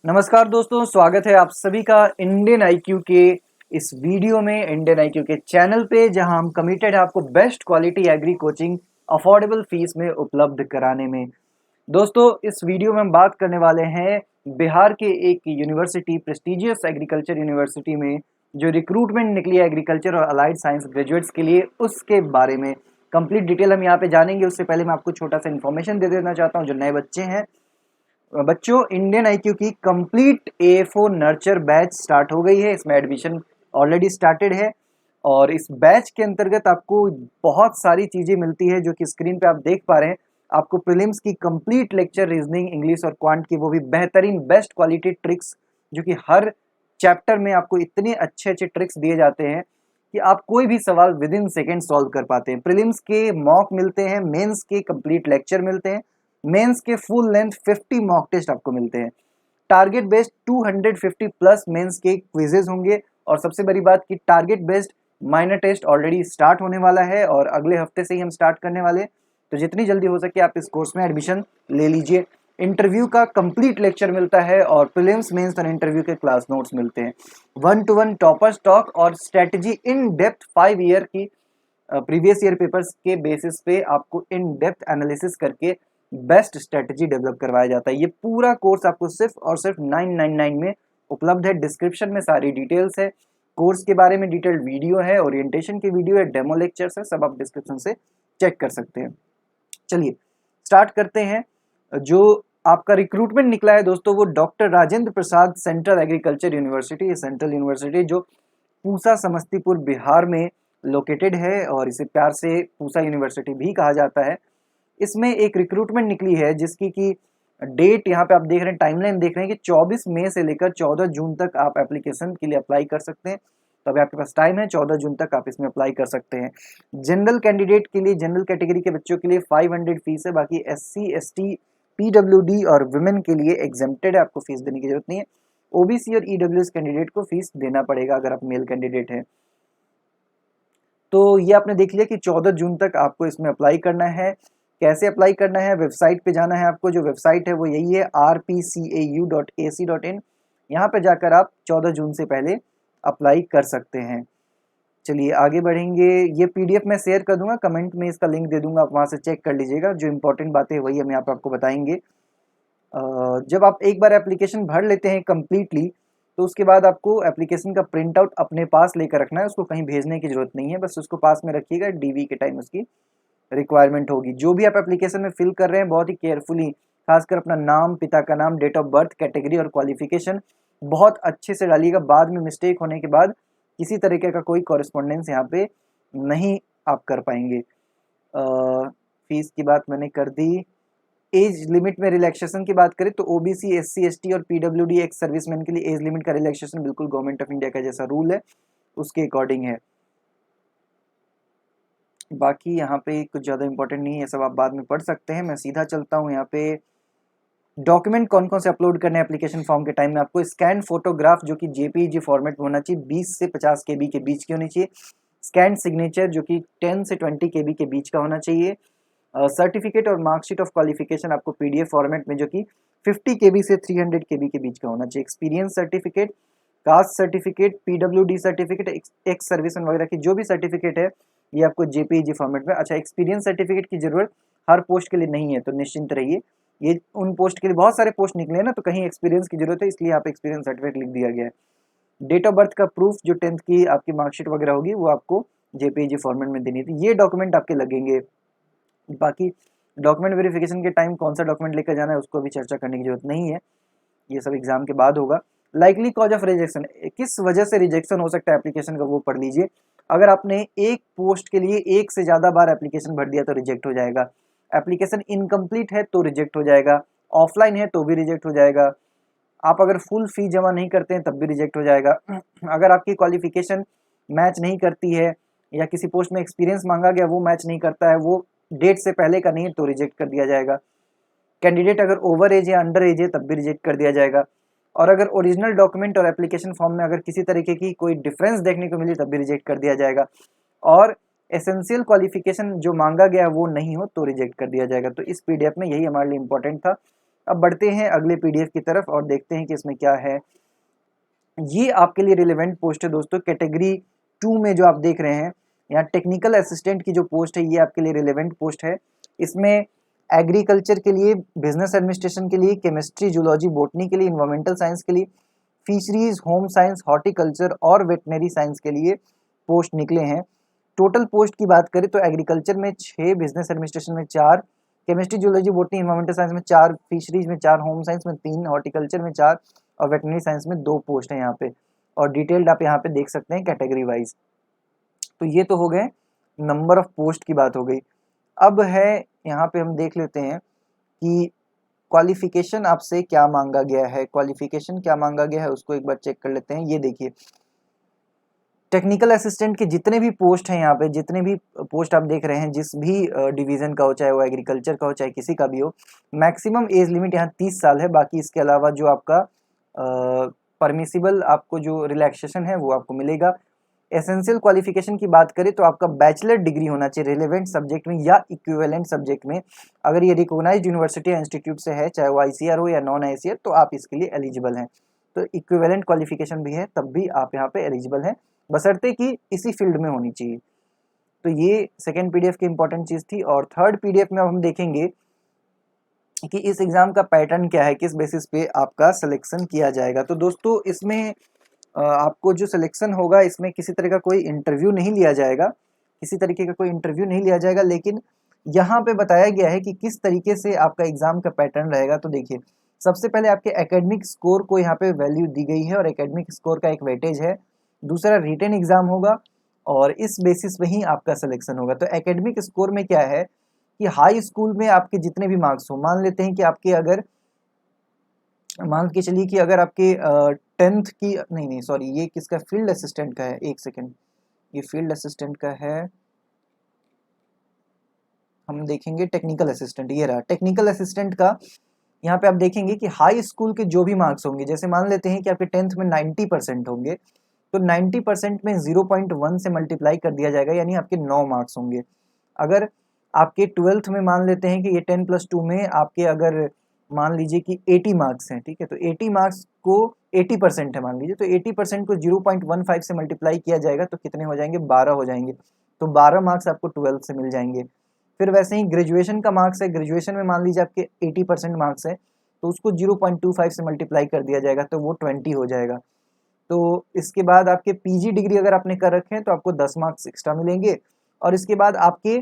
नमस्कार दोस्तों, स्वागत है आप सभी का इंडियन आईक्यू के इस वीडियो में, इंडियन आईक्यू के चैनल पे, जहां हम कमिटेड है आपको best quality agree coaching affordable fees में उपलब्ध कराने में। दोस्तों, इस वीडियो में हम बात करने वाले हैं बिहार के एक यूनिवर्सिटी, प्रेस्टिजियस एग्रीकल्चर यूनिवर्सिटी में जो रिक्रूटमेंट निकली है एग्रीकल्चर और अलाइड साइंस ग्रेजुएट्स के लिए, उसके बारे में कंप्लीट डिटेल हम यहाँ पे जानेंगे। उससे पहले मैं आपको छोटा सा इन्फॉर्मेशन दे देना चाहता हूँ। जो नए बच्चे हैं, बच्चों, इंडियन आईक्यू की complete AFO nurture batch start हो गई है। इसमें एडमिशन ऑलरेडी स्टार्टेड है और इस बैच के अंतर्गत आपको बहुत सारी चीज़ें मिलती है जो कि स्क्रीन पे आप देख पा रहे हैं। आपको प्रीलिम्स की कंप्लीट लेक्चर, रीजनिंग, इंग्लिश और क्वांट की वो भी बेहतरीन बेस्ट क्वालिटी ट्रिक्स, जो कि हर चैप्टर में आपको इतने अच्छे अच्छे ट्रिक्स दिए जाते हैं कि आप कोई भी सवाल विद इन सेकेंड सॉल्व कर पाते हैं। प्रीलिम्स के मॉक मिलते हैं, मेंस के कंप्लीट लेक्चर मिलते हैं, मेंस के फुल लेंथ 50 मॉक टेस्ट आपको मिलते हैं। टारगेट बेस्ड 250 प्लस मेंस के क्विजेज होंगे और सबसे बड़ी बात कि target based minor test already start होने वाला है और अगले हफ्ते से ही हम स्टार्ट करने वाले हैं। तो जितनी जल्दी हो सके आप इस कोर्स में एडमिशन ले लीजिए। इंटरव्यू का कंप्लीट लेक्चर मिलता है और प्रीलिम्स, मेंस और इंटरव्यू के क्लास नोट्स मिलते हैं। 1-to-1 टॉपर स्टॉक और स्ट्रेटजी इन डेप्थ 5 ईयर की प्रीवियस ईयर पेपर्स के बेसिस पे आपको इन डेप्थ एनालिसिस करके बेस्ट स्ट्रेटजी डेवलप करवाया जाता है। ये पूरा कोर्स आपको सिर्फ और सिर्फ 999 में उपलब्ध है। डिस्क्रिप्शन में सारी डिटेल्स है, कोर्स के बारे में डिटेल्ड वीडियो है, ओरिएंटेशन की वीडियो है, डेमो लेक्चर्स है, सब आप डिस्क्रिप्शन से चेक कर सकते हैं। चलिए स्टार्ट करते हैं। जो आपका रिक्रूटमेंट निकला है दोस्तों, वो doctor Rajendra Prasad central agriculture university, ये सेंट्रल यूनिवर्सिटी जो पूसा समस्तीपुर बिहार में लोकेटेड है और इसे प्यार से पूसा यूनिवर्सिटी भी कहा जाता है। इसमें एक रिक्रूटमेंट निकली है जिसकी की डेट यहाँ पे आप देख रहे हैं, टाइमलाइन देख रहे हैं कि 24 मई से लेकर 14 जून तक आप एप्लीकेशन के लिए अप्लाई कर सकते हैं। तो अभी आपके पास टाइम है, 14 जून तक आप इसमें अप्लाई कर सकते हैं। जनरल कैंडिडेट के लिए, जनरल कैटेगरी के बच्चों के लिए 500 फीस है। बाकी SC ST PWD और वुमेन के लिए एग्जेम्प्टेड है, आपको फीस देने की जरूरत नहीं है। OBC और EWS कैंडिडेट को फीस देना पड़ेगा अगर आप मेल कैंडिडेट हैं। तो ये आपने देख लिया कि 14 जून तक आपको इसमें अप्लाई करना है। कैसे अप्लाई करना है? वेबसाइट पे जाना है आपको। जो वेबसाइट है वो यही है, rpcau.ac.in। यहाँ पे जाकर आप 14 जून से पहले अप्लाई कर सकते हैं। चलिए आगे बढ़ेंगे। ये PDF मैं शेयर कर दूंगा, कमेंट में इसका लिंक दे दूंगा, आप वहाँ से चेक कर लीजिएगा। जो इंपॉर्टेंट बातें वही हम यहाँ पे आपको बताएंगे। जब आप एक बार एप्लीकेशन भर लेते हैं कम्प्लीटली, तो उसके बाद आपको एप्लीकेशन का प्रिंट आउट अपने पास लेकर रखना है। उसको कहीं भेजने की जरूरत नहीं है, बस उसको पास में रखिएगा। DV के टाइम उसकी रिक्वायरमेंट होगी। जो भी आप एप्लीकेशन में फिल कर रहे हैं, बहुत ही केयरफुली, खासकर अपना नाम, पिता का नाम, डेट ऑफ बर्थ, कैटेगरी और क्वालिफिकेशन बहुत अच्छे से डालिएगा। बाद में मिस्टेक होने के बाद किसी तरीके का कोई कॉरेस्पॉन्डेंस यहाँ पे नहीं आप कर पाएंगे। फीस की बात मैंने कर दी। एज लिमिट में रिलैक्सेशन की बात करें तो OBC, SC ST और PWD एक्स सर्विसमैन के लिए एज लिमिट का रिलैक्सेशन बिल्कुल गवर्नमेंट ऑफ इंडिया का जैसा रूल है उसके अकॉर्डिंग है। बाकी यहाँ पे कुछ ज़्यादा इंपॉर्टेंट नहीं है, सब आप बाद में पढ़ सकते हैं। मैं सीधा चलता हूँ यहाँ पे। डॉक्यूमेंट कौन कौन से अपलोड करने हैं एप्लीकेशन फॉर्म के टाइम में? आपको स्कैन फोटोग्राफ जो कि JPEG फॉर्मेट में होना चाहिए, 20 से 50 KB के बीच की होनी चाहिए। स्कैन सिग्नेचर जो कि 10 से 20 KB के बीच का होना चाहिए। सर्टिफिकेट और मार्कशीट ऑफ क्वालिफिकेशन आपको PDF फॉर्मेट में जो कि 50 KB से 300 KB के बीच का होना चाहिए। Experience certificate, caste certificate, PWD certificate, ex serviceman वगैरह की जो भी सर्टिफिकेट है ये आपको JPEG फॉर्मेट में। अच्छा, एक्सपीरियंस सर्टिफिकेट की जरूरत हर पोस्ट के लिए नहीं है, तो निश्चिंत रहिए। ये उन पोस्ट के लिए, बहुत सारे पोस्ट निकले हैं ना, तो कहीं एक्सपीरियंस की जरूरत है, इसलिए यहाँ पे एक्सपीरियंस सर्टिफिकेट लिख दिया गया है। डेट ऑफ बर्थ का प्रूफ, जो 10th की आपकी मार्कशीट वगैरह होगी, वो आपको JPEG फॉर्मेट में देनी थी। ये डॉक्यूमेंट आपके लगेंगे। बाकी डॉक्यूमेंट वेरिफिकेशन के टाइम कौन सा डॉक्यूमेंट लेकर जाना है उसको भी चर्चा करने की जरूरत नहीं है, ये सब एग्जाम के बाद होगा। लाइकली कॉज ऑफ रिजेक्शन, किस वजह से रिजेक्शन हो सकता है एप्लीकेशन का, वो पढ़ लीजिए। अगर आपने एक पोस्ट के लिए एक से ज़्यादा बार एप्लीकेशन भर दिया तो रिजेक्ट हो जाएगा। एप्लीकेशन इनकम्प्लीट है तो रिजेक्ट हो जाएगा। ऑफलाइन है तो भी रिजेक्ट हो जाएगा। आप अगर फुल फी जमा नहीं करते हैं तब भी रिजेक्ट हो जाएगा। अगर आपकी क्वालिफिकेशन मैच नहीं करती है या किसी पोस्ट में एक्सपीरियंस मांगा गया वो मैच नहीं करता है, वो डेट से पहले का नहीं है, तो रिजेक्ट कर दिया जाएगा। कैंडिडेट अगर ओवर एज या अंडर एज है तब भी रिजेक्ट कर दिया जाएगा। और अगर ओरिजिनल डॉक्यूमेंट और एप्लीकेशन फॉर्म में अगर किसी तरीके की कोई डिफरेंस देखने को मिली तब भी रिजेक्ट कर दिया जाएगा। और एसेंशियल क्वालिफिकेशन जो मांगा गया वो नहीं हो तो रिजेक्ट कर दिया जाएगा। तो इस PDF में यही हमारे लिए इंपॉर्टेंट था। अब बढ़ते हैं अगले पीडीएफ की तरफ और देखते हैं कि इसमें क्या है। ये आपके लिए रिलेवेंट पोस्ट है दोस्तों, कैटेगरी 2 में जो आप देख रहे हैं यहाँ टेक्निकल असिस्टेंट की जो पोस्ट है ये आपके लिए रिलेवेंट पोस्ट है। इसमें एग्रीकल्चर के लिए, बिजनेस एडमिनिस्ट्रेशन के लिए, केमिस्ट्री, जूलॉजी, बॉटनी के लिए, इन्वायरमेंटल साइंस के लिए, फिशरीज, होम साइंस, हॉर्टिकल्चर और वेटनरी साइंस के लिए पोस्ट निकले हैं। टोटल पोस्ट की बात करें तो एग्रीकल्चर में 6, बिजनेस एडमिनिस्ट्रेशन में 4, chemistry, zoology, botany, environmental science में 4, फिशरीज में 4, होम साइंस में 3, हॉर्टिकल्चर में 4 और वेटनरी साइंस में 2 पोस्ट हैं यहाँ पे। और डिटेल्ड आप यहाँ पे देख सकते हैं कैटेगरी वाइज। तो ये तो हो गए नंबर ऑफ पोस्ट की बात हो गई। अब है यहाँ पे हम देख लेते हैं कि क्वालिफिकेशन आपसे क्या मांगा गया है। क्वालिफिकेशन क्या मांगा गया है उसको एक बार चेक कर लेते हैं। ये देखिए टेक्निकल असिस्टेंट के जितने भी पोस्ट हैं यहाँ पे, जितने भी पोस्ट आप देख रहे हैं जिस भी डिवीजन का हो, चाहे वो एग्रीकल्चर का हो चाहे किसी का भी हो, मैक्सिमम एज लिमिट यहाँ 30 साल है। बाकी इसके अलावा जो आपका परमिसिबल आपको जो रिलैक्सेशन है वो आपको मिलेगा। एसेंशियल क्वालिफिकेशन की बात करें तो आपका बैचलर डिग्री होना चाहिए रिलेवेंट सब्जेक्ट में या इक्विवेलेंट सब्जेक्ट में। अगर ये रिकॉग्नाइज्ड यूनिवर्सिटी या इंस्टीट्यूट से है, चाहे वो आईसीआर हो या नॉन आईसीआर, तो आप इसके लिए एलिजिबल हैं। तो इक्विवेलेंट क्वालिफिकेशन भी है तब भी आप यहाँ पे एलिजिबल हैं, बशर्ते कि इसी फील्ड में होनी चाहिए। तो ये सेकेंड पीडीएफ की इंपॉर्टेंट चीज थी। और थर्ड पीडीएफ में अब हम देखेंगे कि इस एग्जाम का पैटर्न क्या है, किस बेसिस पे आपका सिलेक्शन किया जाएगा। तो दोस्तों इसमें आपको जो सिलेक्शन होगा इसमें किसी तरह का कोई इंटरव्यू नहीं लिया जाएगा, किसी तरीके का कोई इंटरव्यू नहीं लिया जाएगा, लेकिन यहाँ पे बताया गया है कि किस तरीके से आपका एग्जाम का पैटर्न रहेगा। तो देखिए सबसे पहले आपके एकेडमिक स्कोर को यहाँ पे वैल्यू दी गई है और एकेडमिक स्कोर का एक वेटेज है। दूसरा रिटन एग्जाम होगा और इस बेसिस पे ही आपका सिलेक्शन होगा। तो एकेडमिक स्कोर में क्या है कि हाई स्कूल में आपके जितने भी मार्क्स हो, मान लेते हैं कि आपके अगर मान के चलिए कि अगर आपके 10th की नहीं सॉरी, ये किसका, फील्ड असिस्टेंट का है, एक सेकेंड, ये फील्ड असिस्टेंट का है, हम देखेंगे टेक्निकल असिस्टेंट, ये रहा टेक्निकल असिस्टेंट का। यहाँ पे आप देखेंगे कि हाई स्कूल के जो भी मार्क्स होंगे, जैसे मान लेते हैं कि आपके 10th में 90% होंगे, तो 90% में 0.1 से मल्टीप्लाई कर दिया जाएगा, यानी आपके 9 मार्क्स होंगे। अगर आपके 12th में मान लेते हैं कि ये 10+2 में आपके अगर मान लीजिए कि 80 मार्क्स हैं, ठीक है, तो 80 मार्क्स को 80% है मान लीजिए, तो 80% को 0.15 से मल्टीप्लाई किया जाएगा तो कितने हो जाएंगे, 12 हो जाएंगे। तो 12 मार्क्स आपको 12th से मिल जाएंगे। फिर वैसे ही ग्रेजुएशन का मार्क्स है, ग्रेजुएशन में मान लीजिए आपके 80% मार्क्स है, तो उसको 0.25 से मल्टीप्लाई कर दिया जाएगा तो वो 20 हो जाएगा। तो इसके बाद आपके पीजी डिग्री अगर आपने कर रखे हैं तो आपको 10 मार्क्स एक्स्ट्रा मिलेंगे। और इसके बाद आपके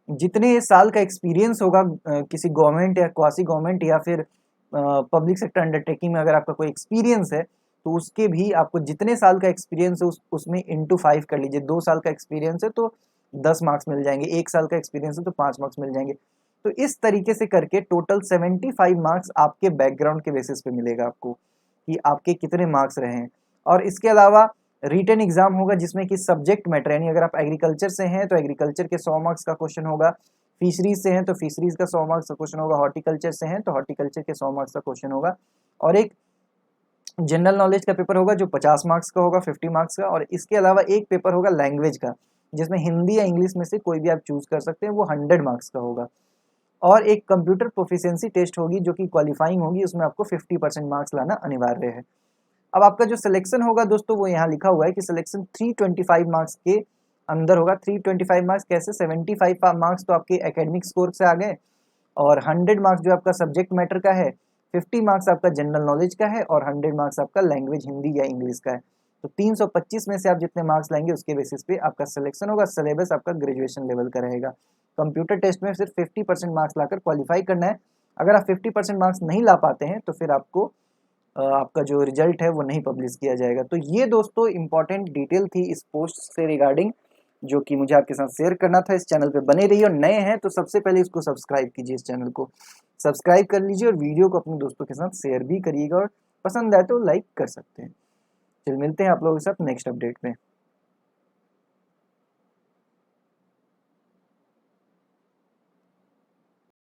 जितने साल का एक्सपीरियंस होगा किसी गवर्नमेंट या क्वासी गवर्नमेंट या फिर पब्लिक सेक्टर अंडरटेकिंग में अगर आपका कोई एक्सपीरियंस है तो उसके भी आपको जितने साल का एक्सपीरियंस है उसमें इंटू 5 कर लीजिए। 2 साल का एक्सपीरियंस है तो 10 मार्क्स मिल जाएंगे, 1 साल का एक्सपीरियंस है तो 5 मार्क्स मिल जाएंगे। तो इस तरीके से करके टोटल 75 मार्क्स आपके बैकग्राउंड के बेसिस पे मिलेगा आपको कि आपके कितने मार्क्स रहे हैं। और इसके अलावा रिटन एग्जाम होगा जिसमें कि सब्जेक्ट मैटर, यानी अगर आप एग्रीकल्चर से हैं तो एग्रीकल्चर के 100 मार्क्स का क्वेश्चन होगा, फिशरीज से हैं तो फिशरीज का 100 मार्क्स का क्वेश्चन होगा, हॉर्टिकल्चर से हैं तो हॉर्टिकल्चर के 100 मार्क्स का क्वेश्चन होगा। और एक जनरल नॉलेज का पेपर होगा जो 50 मार्क्स का होगा, 50 मार्क्स का। और इसके अलावा एक पेपर होगा लैंग्वेज का जिसमें हिंदी या इंग्लिश में से कोई भी आप चूज कर सकते हैं, वो 100 मार्क्स का होगा। और एक कंप्यूटर प्रोफिशिएंसी टेस्ट होगी जो कि क्वालिफाइंग होगी, उसमें आपको 50% मार्क्स लाना अनिवार्य है। अब आपका जो सिलेक्शन होगा दोस्तों वो यहाँ लिखा हुआ है कि सिलेक्शन 325 मार्क्स के अंदर होगा। 325 मार्क्स कैसे, 75 मार्क्स तो आपके एकेडमिक स्कोर से आ गए और 100 मार्क्स जो आपका सब्जेक्ट मैटर का है, 50 मार्क्स आपका जनरल नॉलेज का है और 100 मार्क्स आपका लैंग्वेज हिंदी या इंग्लिश का है। तो 325 में से आप जितने मार्क्स लाएंगे उसके बेसिस पे आपका सिलेक्शन होगा। सिलेबस आपका ग्रेजुएशन लेवल का रहेगा। कंप्यूटर टेस्ट में सिर्फ 50% मार्क्स लाकर क्वालिफाई करना है। अगर आप 50% मार्क्स नहीं ला पाते हैं तो फिर आपको आपका जो रिजल्ट है वो नहीं पब्लिश किया जाएगा। तो ये दोस्तों इंपॉर्टेंट डिटेल थी इस पोस्ट से रिगार्डिंग जो कि मुझे आपके साथ शेयर करना था। इस चैनल पे बने रहिए और नए हैं तो सबसे पहले इसको सब्सक्राइब कीजिए, इस चैनल को सब्सक्राइब कर लीजिए और वीडियो को अपने दोस्तों के साथ शेयर भी करिएगा और पसंद आए तो लाइक कर सकते हैं। चलिए मिलते हैं आप लोगों के साथ नेक्स्ट अपडेट में।